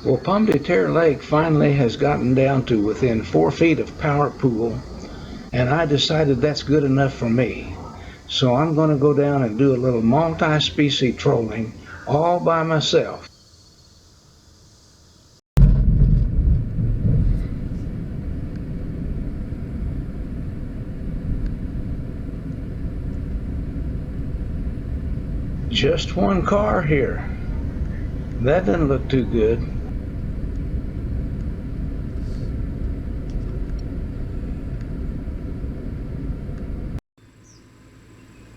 Well, Pomme de Terre Lake finally has gotten down to within 4 feet of power pool, and I decided that's good enough for me. So I'm going to go down and do a little multi-species trolling all by myself. Just one car here. That doesn't look too good.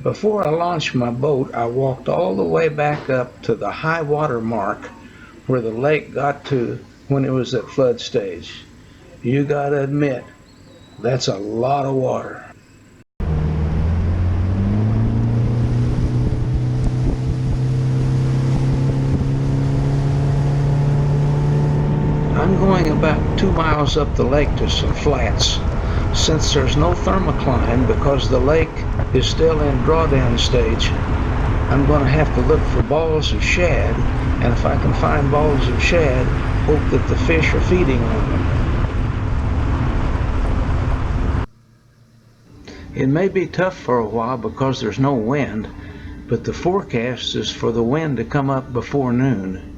Before I launched my boat, I walked all the way back up to the high water mark where the lake got to when it was at flood stage. You gotta admit, that's a lot of water. I'm going about 2 miles up the lake to some flats. Since there's no thermocline because the lake is still in drawdown stage, I'm going to have to look for balls of shad, and if I can find balls of shad, hope that the fish are feeding on them. It may be tough for a while because there's no wind, but the forecast is for the wind to come up before noon.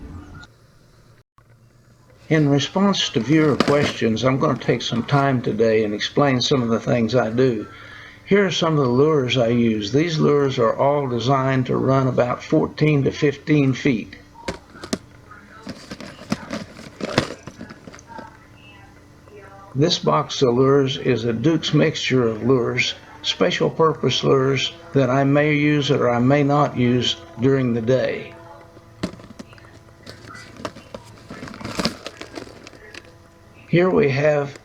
In response to viewer questions, I'm going to take some time today and explain some of the things I do. Here are some of the lures I use. These lures are all designed to run about 14 to 15 feet. This box of lures is a Duke's mixture of lures, special purpose lures that I may use or I may not use during the day. Here we have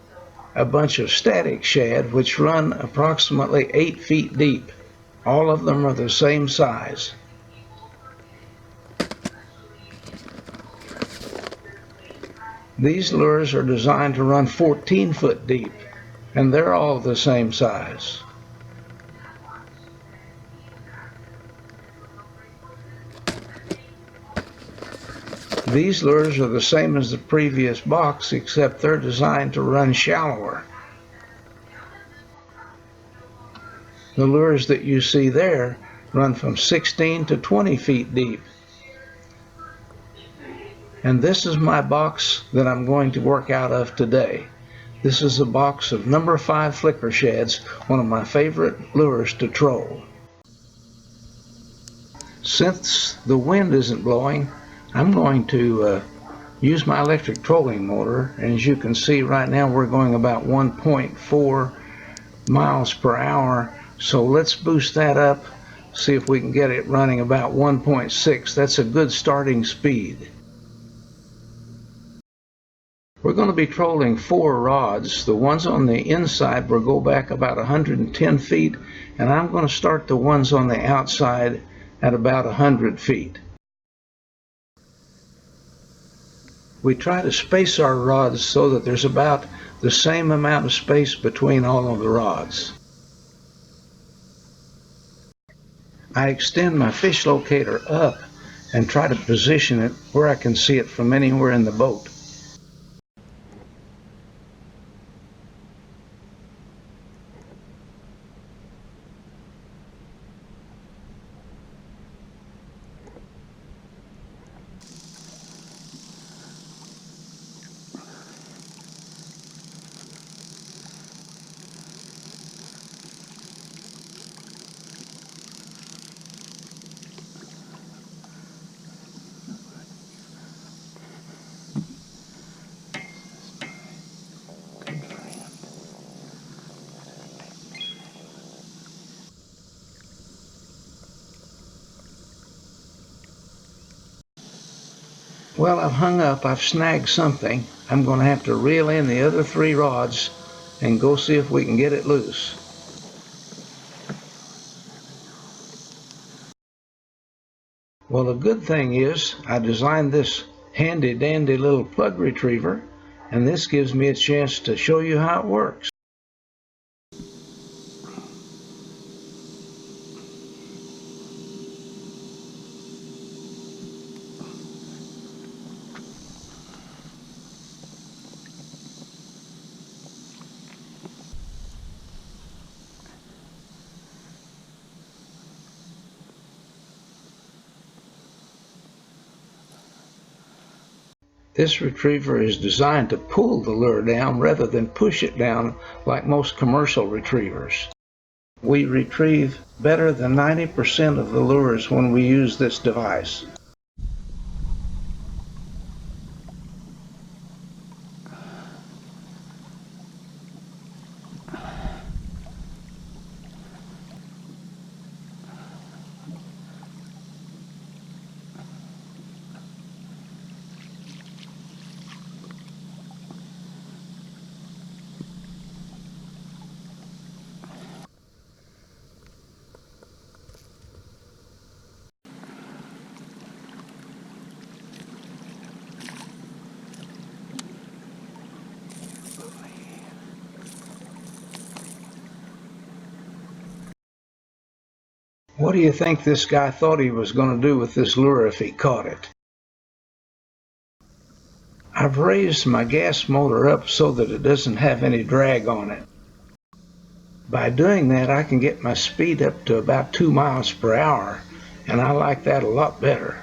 a bunch of static shad which run approximately 8 feet deep. All of them are the same size. These lures are designed to run 14 foot deep, and they're all the same size. These lures are the same as the previous box, except they're designed to run shallower. The lures that you see there run from 16 to 20 feet deep. And this is my box that I'm going to work out of today. This is a box of number 5 flicker shads, one of my favorite lures to troll. Since the wind isn't blowing, I'm going to use my electric trolling motor, and as you can see right now we're going about 1.4 miles per hour, so let's boost that up, see if we can get it running about 1.6. That's a good starting speed. We're going to be trolling 4 rods. The ones on the inside will go back about 110 feet, and I'm going to start the ones on the outside at about 100 feet. We try to space our rods so that there's about the same amount of space between all of the rods. I extend my fish locator up and try to position it where I can see it from anywhere in the boat. Well, I've hung up, I've snagged something. I'm going to have to reel in the other 3 rods and go see if we can get it loose. Well, the good thing is I designed this handy dandy little plug retriever, and this gives me a chance to show you how it works. This retriever is designed to pull the lure down rather than push it down like most commercial retrievers. We retrieve better than 90% of the lures when we use this device. What do you think this guy thought he was going to do with this lure if he caught it? I've raised my gas motor up so that it doesn't have any drag on it. By doing that, I can get my speed up to about 2 miles per hour, and I like that a lot better.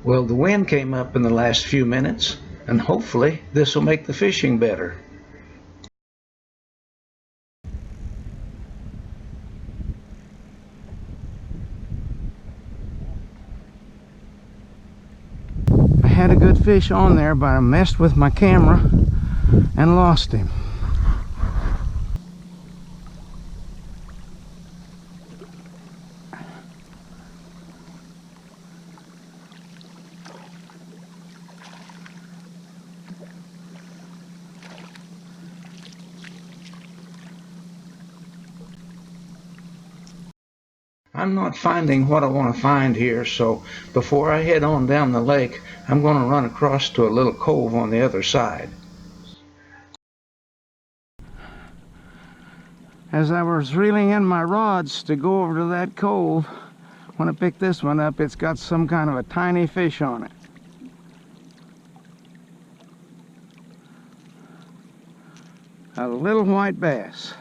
Well, the wind came up in the last few minutes, and hopefully this will make the fishing better. I had a good fish on there, but I messed with my camera and lost him. I'm not finding what I want to find here, so before I head on down the lake, I'm going to run across to a little cove on the other side. As I was reeling in my rods to go over to that cove, when I picked this one up, it's got some kind of a tiny fish on it. A little white bass.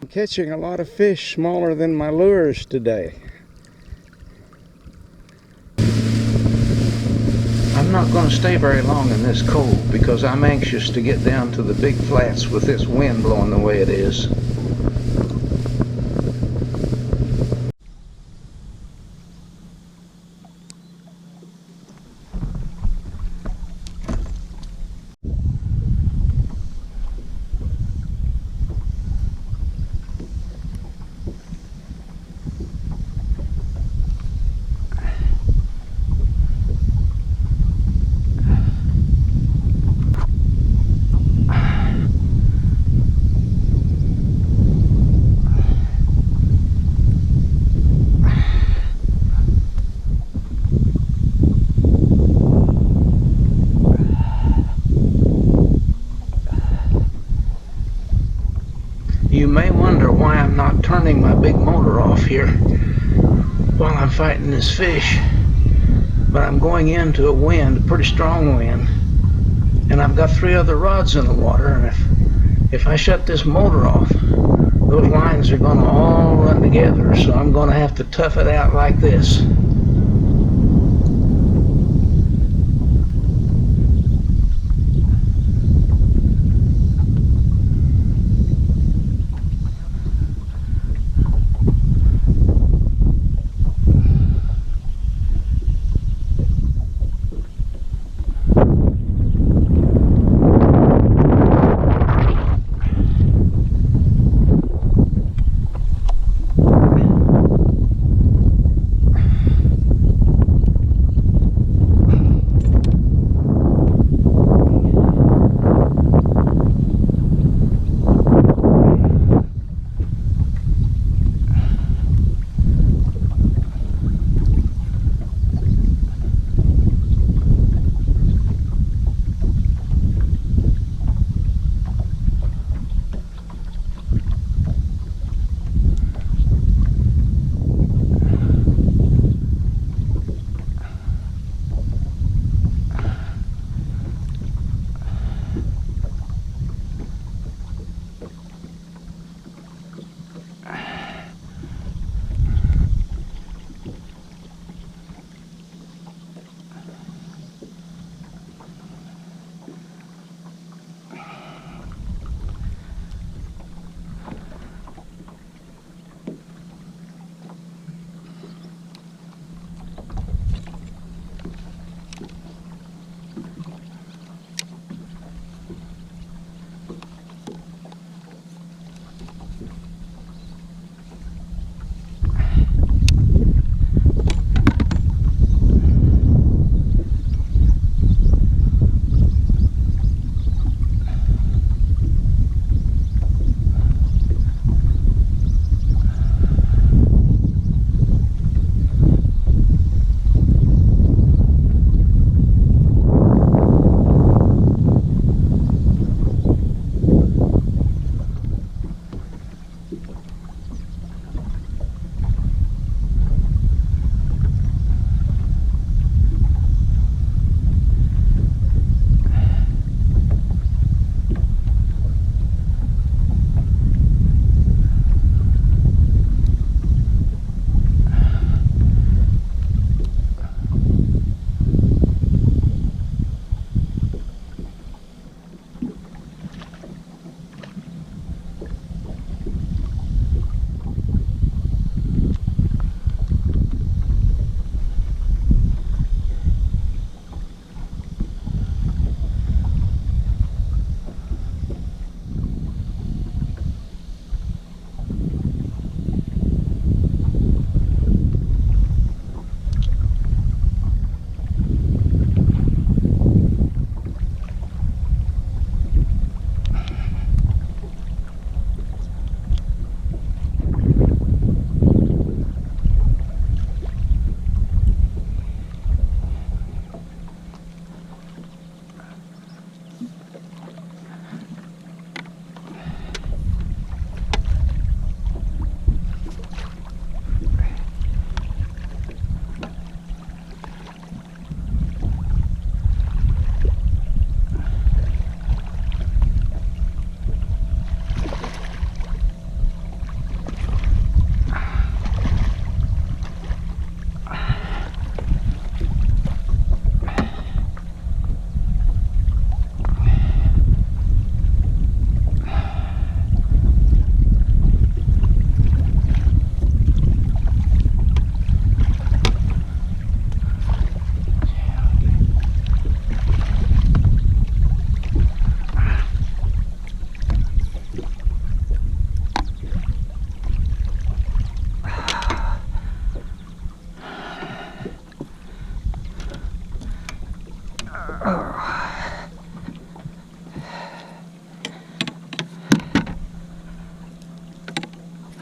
I'm catching a lot of fish smaller than my lures today. I'm not going to stay very long in this cove because I'm anxious to get down to the big flats with this wind blowing the way it is. You may wonder why I'm not turning my big motor off here while I'm fighting this fish, but I'm going into a wind, a pretty strong wind, and I've got 3 other rods in the water, and if I shut this motor off, those lines are going to all run together, so I'm going to have to tough it out like this.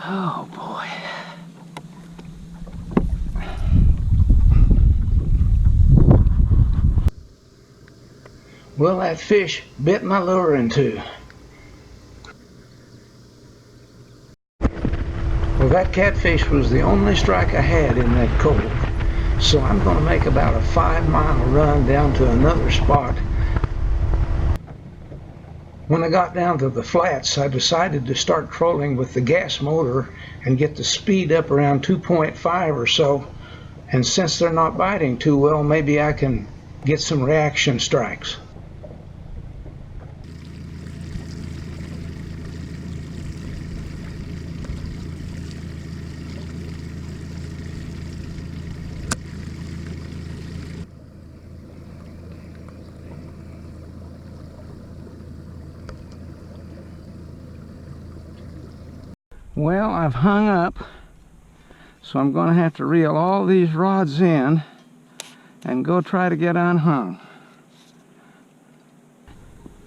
Oh boy. Well, that fish bit my lure in two. Well, that catfish was the only strike I had in that cove. So I'm going to make about a 5-mile run down to another spot. When I got down to the flats, I decided to start trolling with the gas motor and get the speed up around 2.5 or so. And since they're not biting too well, maybe I can get some reaction strikes. Well, I've hung up, so I'm going to have to reel all these rods in and go try to get unhung.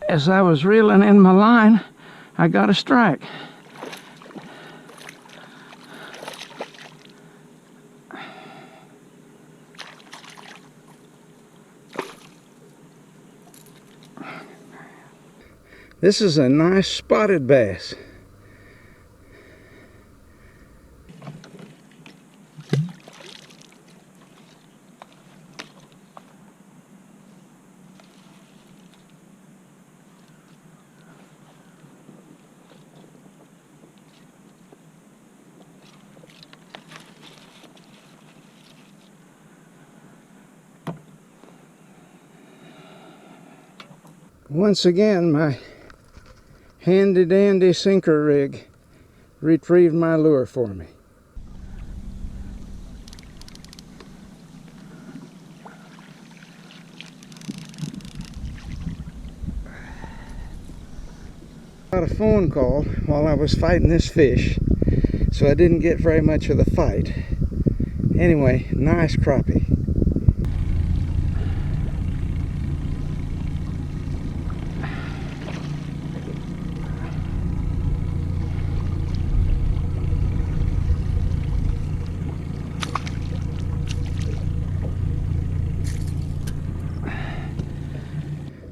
As I was reeling in my line, I got a strike. This is a nice spotted bass. Once again, my handy dandy sinker rig retrieved my lure for me. I got a phone call while I was fighting this fish, so I didn't get very much of the fight. Anyway, nice crappie.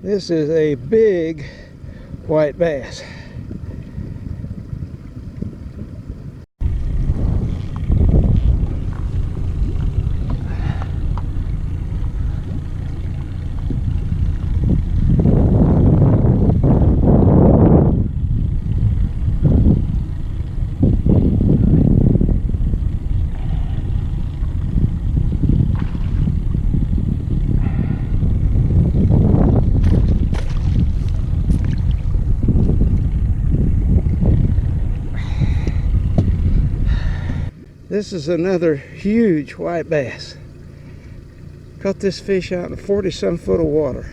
This is a big white bass. This is another huge white bass. Caught this fish out in 40-some foot of water.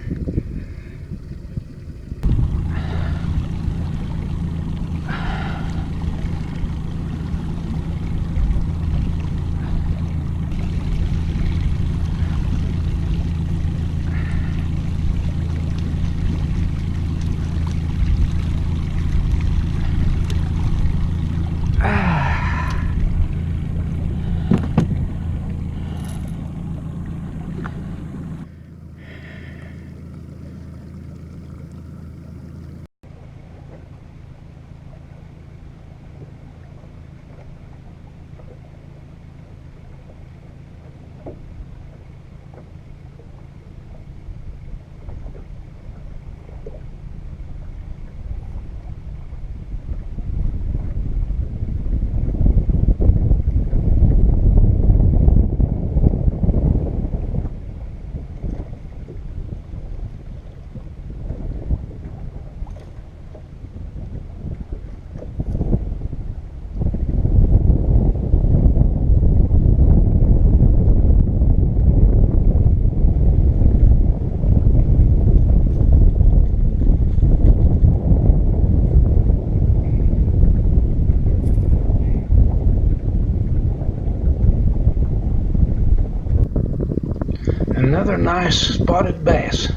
Another nice spotted bass.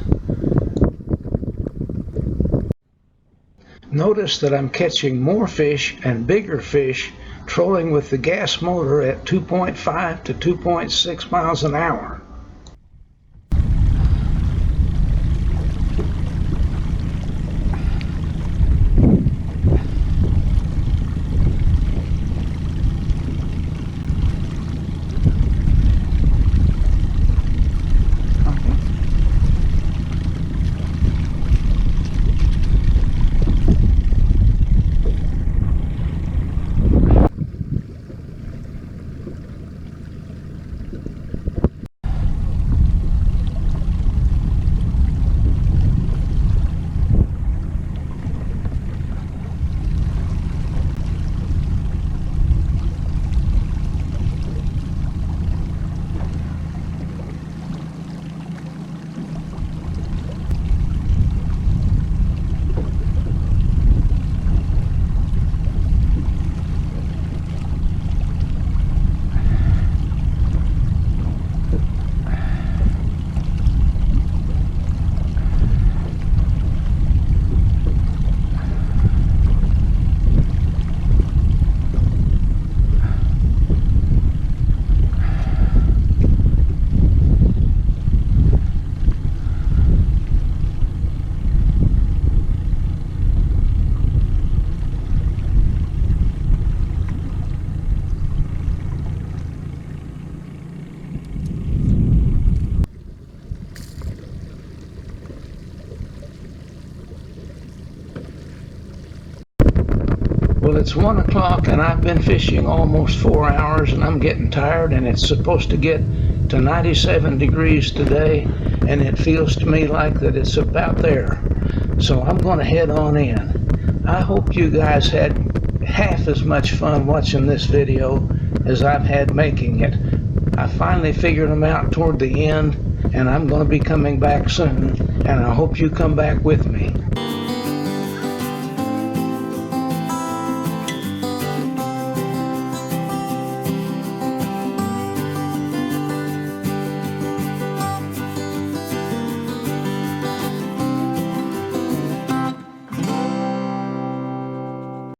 Notice that I'm catching more fish and bigger fish trolling with the gas motor at 2.5 to 2.6 miles an hour. Well, it's 1 o'clock and I've been fishing almost 4 hours and I'm getting tired, and it's supposed to get to 97 degrees today, and it feels to me like that it's about there. So I'm going to head on in. I hope you guys had half as much fun watching this video as I've had making it. I finally figured them out toward the end, and I'm going to be coming back soon, and I hope you come back with me.